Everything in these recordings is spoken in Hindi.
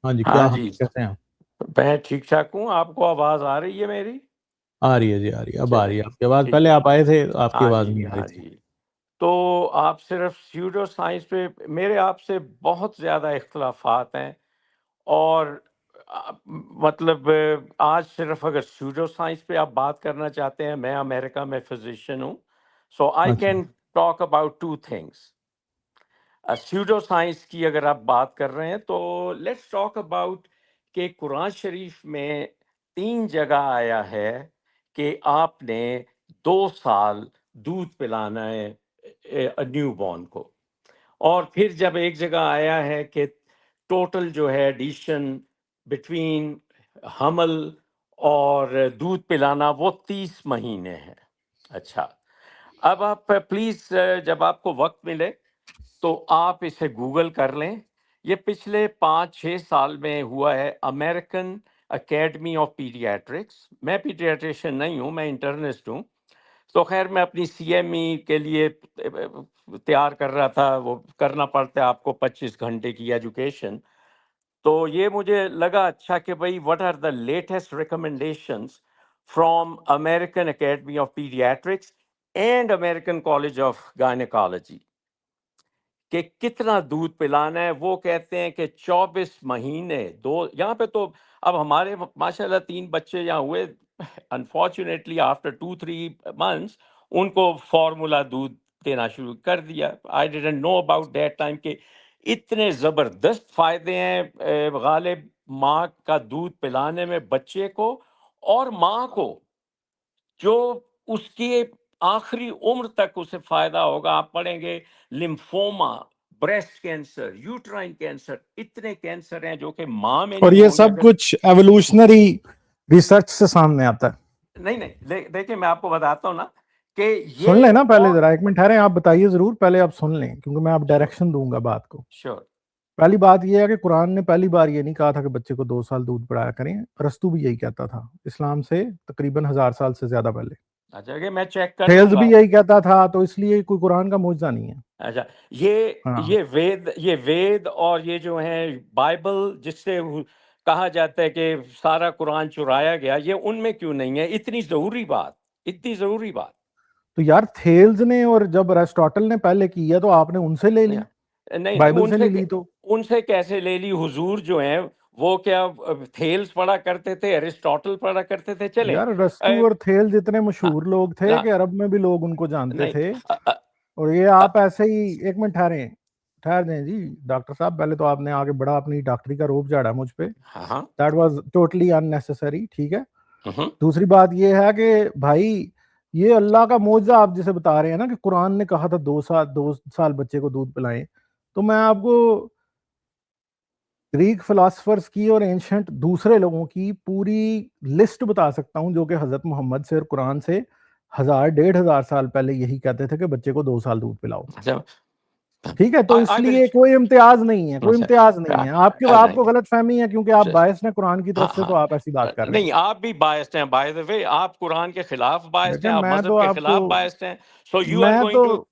हाँ जी, क्या हाँ हाल, जी, कैसे हैं आप? मैं ठीक ठाक हूँ। आपको आवाज़ आ रही है मेरी? आ रही है जी, आ रही है, अब आ रही है चलें, आपकी आवाज़। ठीक पहले है। आप आए थे, आपकी हाँ आवाज़ जी, नहीं आ रही हाँ थी। जी। तो आप सिर्फ स्यूडो साइंस पे मेरे आपसे बहुत ज़्यादा इख्तलाफात हैं। और मतलब आज सिर्फ अगर स्यूडो साइंस पे आप बात करना चाहते हैं, मैं अमेरिका में फिजिशियन हूँ, सो आई अच्छा। Can talk about two things. Pseudo science की अगर आप बात कर रहे हैं तो लेट्स टॉक अबाउट कि कुरान शरीफ में 3 जगह आया है कि आपने 2 साल दूध पिलाना है न्यू बॉर्न को। और फिर जब एक जगह आया है कि टोटल जो है एडिशन बिटवीन हमल और दूध पिलाना वो 30 महीने है। अच्छा, अब आप प्लीज जब आपको वक्त मिले तो आप इसे गूगल कर लें। ये पिछले 5-6 साल में हुआ है, अमेरिकन एकेडमी ऑफ पीडियाट्रिक्स। मैं पीडियाट्रिशियन नहीं हूँ, मैं इंटर्निस्ट हूँ। तो खैर मैं अपनी सीएमई के लिए तैयार कर रहा था, वो करना पड़ता है आपको 25 घंटे की एजुकेशन। तो ये मुझे लगा अच्छा कि भाई what are the latest recommendations from American Academy of Paediatrics and American College of Gynaecology कि कितना दूध पिलाना है। वो कहते हैं कि 24 महीने, दो यहाँ पे तो अब हमारे माशाल्लाह 3 बच्चे यहाँ हुए। अनफॉर्चुनेटली आफ्टर 2-3 मंथ्स उनको फार्मूला दूध देना शुरू कर दिया। I didn't know about that time कि इतने ज़बरदस्त फ़ायदे हैं गालिब माँ का दूध पिलाने में बच्चे को और माँ को, जो उसकी आखिरी उम्र तक उसे फायदा होगा। आप पढ़ेंगे lymphoma, breast cancer, uterine cancer, इतने कैंसर हैं जो कि माँ में और नहीं ये होंगे सब अगर। कुछ एवोल्यूशनरी रिसर्च से सामने आता है। नहीं नहीं, देखिए मैं आपको बताता हूँ ना कि सुन ये लें ना पहले, और जरा 1 मिनट ठहरें, आप बताइए जरूर, पहले आप सुन लें क्योंकि मैं आप श्योर डायरेक्शन दूंगा बात को। श्योर। पहली बात यह है कि कुरान ने पहली बार ये नहीं कहा था कि बच्चे को 2 साल दूध पिलाया करें। रस्तू भी यही कहता था, इस्लाम से तकरीबन 1000 साल से ज्यादा पहले। अच्छा, कि मैं चेक कर थेल्स लूंगा। भी यही कहता था, तो इसलिए कोई कुरान का मुजजा नहीं है। अच्छा, ये हाँ। ये वेद और ये जो है बाइबल जिससे कहा जाता है कि सारा कुरान चुराया गया, ये उनमें क्यों नहीं है? इतनी जरूरी बात, इतनी जरूरी बात। तो यार थेल्स ने और जब अरिस्टोटल ने पहले किया तो आपने उनसे ले ली, नहीं नहीं नहीं, बाइबल से नहीं ली तो। उनसे कैसे ले ली? हुजूर जो हैं वो क्या थेल्स पढ़ा करते थे, अरिस्टोटल पढ़ा करते थे? चले यार रस्तू और थेल्स इतने हाँ मशहूर लोग थे कि हाँ, अरब में भी लोग उनको जानते नहीं थे। अ, अ, और ये अ, आप ऐसे ही, 1 मिनट ठहरें, ठहर दें जी। डॉक्टर साहब, पहले तो आपने आगे बड़ा अपनी डॉक्टरी का रोब झाड़ा मुझ पे। हाँ हाँ। दैट वाज टोटली अननेसेसरी, ठीक है। हम्म। दूसरी बात ये है कि भाई, ये अल्लाह का मौजज़ा आप जिसे बता रहे हैं ना कि कुरान ने कहा था 2 साल बच्चे को दूध पिलाएं, तो मैं आपको ग्रीक फिलोसफर्स की और एंशंट दूसरे लोगों की पूरी लिस्ट बता सकता हूं जो कि हजरत मोहम्मद से और कुरान से 1000 1500 साल पहले यही कहते थे कि बच्चे को 2 साल दूध पिलाओ। अच्छा, ठीक है, तो आई विल। इसलिए कोई इम्तियाज नहीं है, कोई अच्छा, इम्तियाज नहीं है। आपके आपको नहीं, गलत फहमी है क्योंकि आप बायस हैं कुरान की हाँ तरफ से, तो हाँ, आप ऐसी बात कर रहे हैं। नहीं आप भी बायस्ड हैं बाय द वे। आप कुरान के खिलाफ बायस्ड देखें, हैं, आप मैं मजहब तो के आपको, खिलाफ बायस्ड हैं। सो यू आर मैं तो, गोइंग टू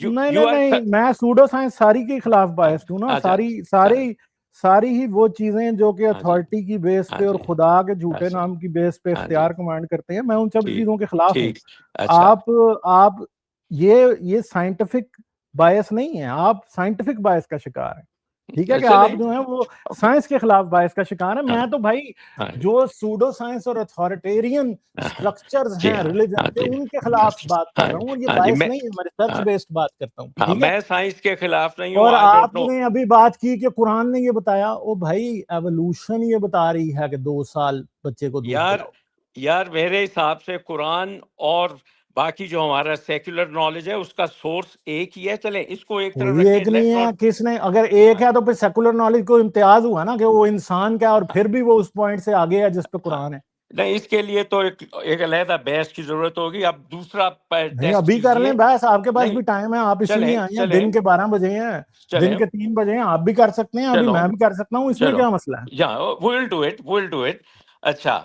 यू नहीं यू नहीं आर नहीं, मैं सूडो साइंस सारी के खिलाफ बायस्ड हूँ ना। अच्छा सारी चल, सारी सारी ही वो चीजें जो कि हाँ जी, अथॉरिटी की बेस हाँ पे और जी, खुदा के झूठे अच्छा, नाम की बेस पे हाँ जी, इख्तियार कमांड करते हैं, मैं उन सब ठीक चीजों के खिलाफ हूँ। ठीक, अच्छा, आप आप ये साइंटिफिक बायस नहीं है, आप साइंटिफिक बायस का शिकार है। ठीक है कि आप चले, जो है वो ओके, साइंस के खिलाफ बायस का शिकार है। हाँ मैं तो भाई हाँ जो सूडो साइंस और अथॉरिटेरियन हाँ हाँ, स्ट्रक्चर्स जी हैं हाँ, रिलीजन हाँ के, जी, उनके हाँ खिलाफ बात कर हाँ रहा हूँ। और ये हाँ जी, बायस मैं नहीं है, मैं रिसर्च हाँ बेस्ड बात करता हूँ, हाँ, ठीक है। मैं साइंस के खिलाफ नहीं हूँ। और आई डोंट नो। आपने अभी बात की कि कुरान ने ये बताया, ओ भाई, एवोल्यूशन ये बता रही है कि 2 साल बच्चे को दूध यार पिलाओ। यार मेरे हिसाब से कुरान और बाकी जो हमारा सेक्युलर नॉलेज है उसका सोर्स एक ही है। चलें इसको एक तरफ कोई रखें, एक नहीं लेट्स है, नॉट। किसने, अगर एक है तो फिर सेकुलर नॉलेज को इम्तियाज हुआ ना कि वो इंसान क्या, और फिर भी वो उस पॉइंट से आगे है जिस पे कुरान है। नहीं, इसके लिए तो एक अलहदा बहस की जरूरत होगी। अब दूसरा नहीं, टेस्ट अभी कर कीजिए। लें बहस, आपके पास नहीं, भी टाइम है, आप इसीलिए चलें आए हैं। दिन चलें के 12 बजे हैं, दिन चलें, के 3 बजे हैं, आप भी कर सकते हैं, अभी चलो मैं भी कर सकता हूँ, इसमें चलो, क्या मसला है। या will do it, will do it. अच्छा,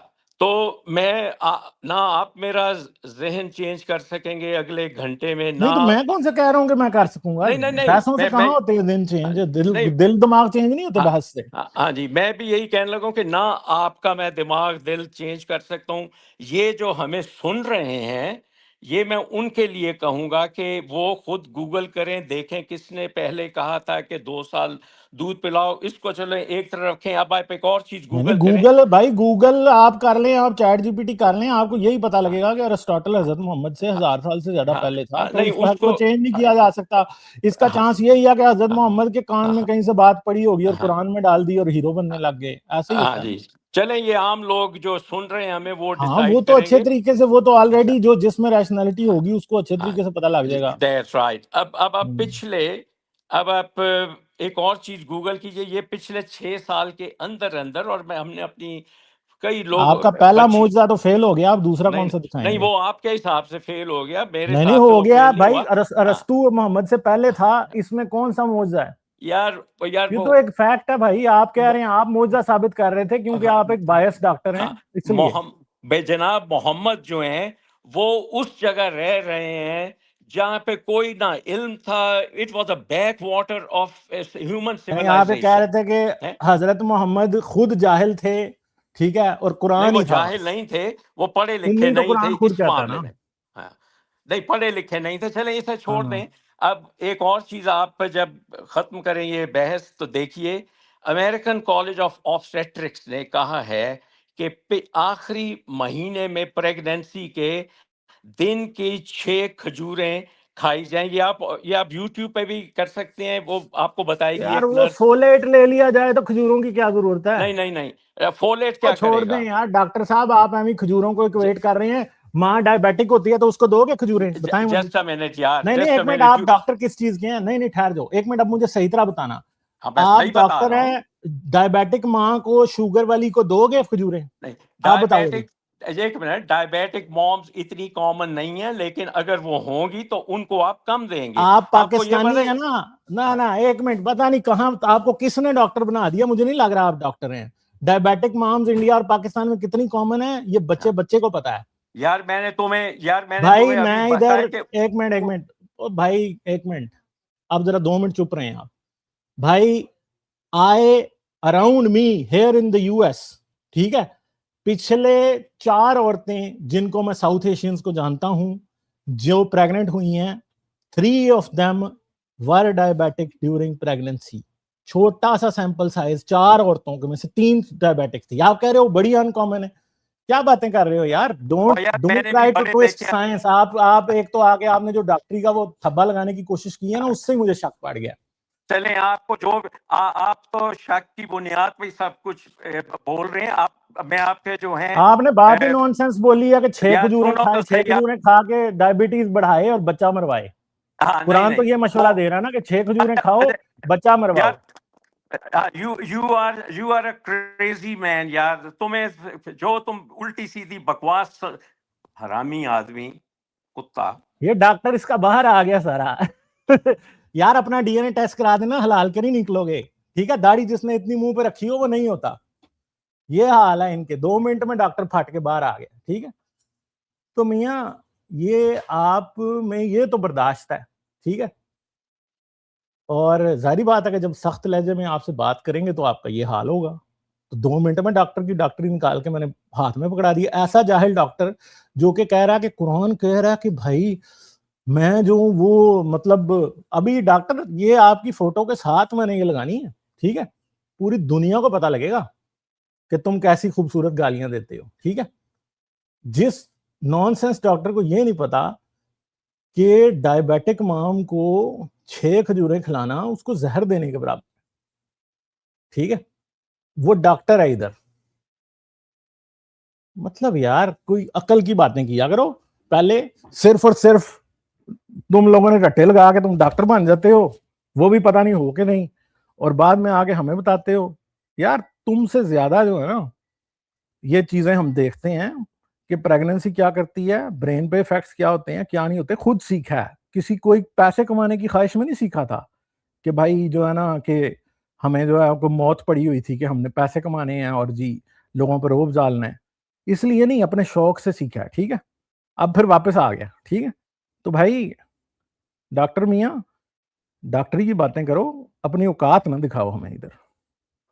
तो ना आप मेरा जहन चेंज कर सकेंगे अगले घंटे में, ना नहीं तो मैं कौन सा कह रहा हूँ कि मैं कर सकूंगा, नहीं नहीं नहीं, पैसों से कहाँ होते हैं दिन चेंज, नहीं, दिल दिमाग चेंज नहीं होते हाँ बहस से। हाँ जी, मैं भी यही कहने लगा कि ना आपका मैं दिमाग दिल चेंज कर सकता हूँ। ये जो हमें सुन रहे हैं, ये मैं उनके लिए कहूंगा कि वो खुद गूगल करें, देखें किसने पहले कहा था कि 2 साल दूध पिलाओ। इसको चलो एक तरफ रखें, अब आप एक और चीज नहीं नहीं, गूगल करें। गूगल भाई, गूगल आप कर लें, आप चैट जीपीटी कर लें, आपको यही पता लगेगा कि अरिस्टोटल हजरत मोहम्मद से 1000 साल से ज्यादा हाँ पहले था, तो नहीं इस बात उसको, को चेंज नहीं किया जा हाँ सकता। इसका हाँ चांस यही है कि हजरत मोहम्मद के कान में हाँ कहीं से बात पड़ी होगी और हाँ कुरान में डाल दी और हीरो बनने लग गए, ऐसे ही हाँ होता है जी। ना। चलें, ये आम लोग जो सुन रहे हैं हमें वो हाँ वो डिसाइड तो अच्छे करेंगे। तरीके से, वो तो ऑलरेडी जो जिसमें रैशनैलिटी होगी उसको अच्छे तरीके से पता लग जाएगा। That's right. अब आप हम्म। पिछले, अब आप एक और चीज गूगल कीजिए, ये पिछले 6 साल के अंदर अंदर, और मैं हमने अपनी कई लोग आपका पहला बच्ची, मौजूदा तो फेल हो गया, आप दूसरा नहीं कौन सा नहीं, दिखाएंगे? वो आपके हिसाब से फेल हो गया, मेरे नहीं नहीं, हिसाब से हो वो गया फेल नहीं भाई, हुआ। हाँ अरस्तू मोहम्मद से पहले था, इसमें कौन सा मौजूदा है? यार, यार ये वो तो एक फैक्ट है भाई, आप कह मो- रहे हैं, आप मौजूदा साबित कर रहे थे क्योंकि हाँ आप एक बायस डॉक्टर हैं हाँ, इसलिए। बेजनाब मोहम्मद जो हैं, वो उस जगह रह रहे हैं जहां पे कोई ना इल्म था। It was a back water of human नहीं, आप ये कह रहे सिविलाइजेशन थे कि है। हजरत मोहम्मद खुद जाहिल थे, ठीक है, और नहीं, कुरान वो ही था जाहिल बस। नहीं थे, वो पढ़े लिखे नहीं तो नहीं थे कुरान खुद इस कहता है मामले ना। में। हाँ, नहीं पढ़े लिखे नहीं थे। चलें इसे छोड़ हाँ दें। अब एक और चीज आप जब खत्म करें ये बहस, तो देखिए, अमेरिकन कॉलेज ऑफ ऑब्स्टेट्रिक्स ने कहा है कि आखिरी महीने में प्रेगनेंसी के दिन की 6 खजूरें खाई जाएंगी। ये आप यूट्यूब पे भी कर सकते हैं, वो आपको बताएगी यार, एक वो नर्स। फोलेट ले लिया जाए तो खजूरों की क्या जरूरत है? नहीं नहीं नहीं, फोलेट वो क्या छोड़ दें करेगा? यार डॉक्टर साहब, आप एमी खजूरों को इक्वेट कर रहे हैं। माँ डायबिटिक होती है तो उसको दोगे खजूरें? बताएं मुझे। जस्ट अ मिनट यार, नहीं नहीं, जस्ट एक अ मिनट, मिनट आप यू। डॉक्टर किस चीज के हैं? नहीं नहीं, ठहर जाओ एक मिनट, अब मुझे सही तरह बताना। हाँ, मैं आप सही बता डॉक्टर रहा हूँ। हैं, डायबिटिक माँ को, शुगर वाली को दोगे खजूरें? नहीं, आप बताओ अभी। डायबिटिक, एक मिनट, डायबिटिक मॉम्स इतनी कॉमन नहीं है, लेकिन अगर वो होंगी तो उनको आप कम देंगे। आप आपको ये पाकिस्तानी पता है है? ना? ना हाँ, ना, एक मिनट, पता नहीं कहाँ आपको किसने डॉक्टर बना दिया, मुझे नहीं लग रहा आप डॉक्टर हैं। डायबिटिक माम्स इंडिया और पाकिस्तान में कितनी कॉमन है, ये बच्चे हाँ। बच्चे को पता है। यार मैंने भाई तुम्हें अभी मैं इधर, बताया कि एक मिनट एक मिनट, ओ भाई एक मिनट, अब जरा 2 मिनट चुप रहे हैं आप। भाई, I around me here in the US, ठीक है, पिछले 4 औरतें जिनको मैं साउथ एशियंस को जानता हूं जो प्रेग्नेंट हुई हैं, 3 of them were diabetic during pregnancy. छोटा सा सैंपल साइज, 4 औरतों के में से 3 डायबिटिक थी। आप कह रहे हो बड़ी अनकॉमन है, क्या बातें कर रहे हो यार? डोंट और यार डोंट मैंने भी ट्राई टू बड़े ट्विस्ट देखे। साइंस। आप एक तो आके आपने जो डॉक्टरी का वो थब्बा लगाने की कोशिश की है ना, उससे ही मुझे शक पड़ गया। चलें, आपको जो आप तो शक की बुनियाद पे ही सब कुछ बोल रहे हैं। आप, मैं आपके जो हैं, आपने बात ही नॉनसेंस बोली है कि 6 खजूरें सुनो खाए, तो 6 सही आप। खजूरें खा के डायबिटीज बढ़ाए और बच्चा मरवाए। हाँ नहीं कुरान तो नहीं, ये वो मशवरा दे रहा है ना कि 6 खजूरें अच्छा खाओ, अच्छा, बच्चा मरवाओ। यार you are a crazy man यार। तुम्हें जो तुम उल्टी सीधी बकवास, हरामी आदमी, कुत्ता। ये डॉक्टर इसका बाहर आ गया सारा। यार, अपना डीएनए टेस्ट करा देना, हलाल कर ही निकलोगे। ठीक है, दाढ़ी जिसने इतनी मुंह पे रखी हो वो नहीं होता। ये हाल है इनके, 2 मिनट में डॉक्टर फट के बाहर आ गया। ठीक है, तो मियाँ, ये आप में ये तो बर्दाश्त है, ठीक है, और जाहिर बात है कि जब सख्त लहजे में आपसे बात करेंगे तो आपका ये हाल होगा। तो 2 मिनट में डॉक्टर की डॉक्टरी निकाल के मैंने हाथ में पकड़ा दिया, ऐसा जाहिल डॉक्टर जो कि कह रहा है कि कुरान कह रहा है कि भाई मैं जो वो मतलब, अभी डॉक्टर ये आपकी फोटो के साथ मैंने ये लगानी है, ठीक है, पूरी दुनिया को पता लगेगा कि तुम कैसी खूबसूरत गालियां देते हो। ठीक है, जिस नॉनसेंस डॉक्टर को ये नहीं पता कि डायबिटिक माम को 6 खजूरें खिलाना उसको जहर देने के बराबर, ठीक है, वो डॉक्टर है इधर। मतलब यार, कोई अकल की बातें किया करो। पहले सिर्फ और सिर्फ तुम लोगों ने रट्टे लगा के तुम डॉक्टर बन जाते हो, वो भी पता नहीं हो के नहीं, और बाद में आके हमें बताते हो। यार, तुमसे ज्यादा जो है ना, ये चीजें हम देखते हैं कि प्रेगनेंसी क्या करती है, ब्रेन पे इफेक्ट्स क्या होते हैं क्या नहीं होते, खुद सीखा है। किसी कोई पैसे कमाने की ख्वाहिश में नहीं सीखा था कि भाई जो है ना कि हमें जो है आपको मौत पड़ी हुई थी कि हमने पैसे कमाने हैं और जी लोगों पर रोब डालना है। इसलिए नहीं, अपने शौक से सीखा है, ठीक है। अब फिर वापस आ गया, ठीक है। तो भाई डॉक्टर मियाँ, डॉक्टरी की बातें करो, अपनी औकात ना दिखाओ हमें इधर।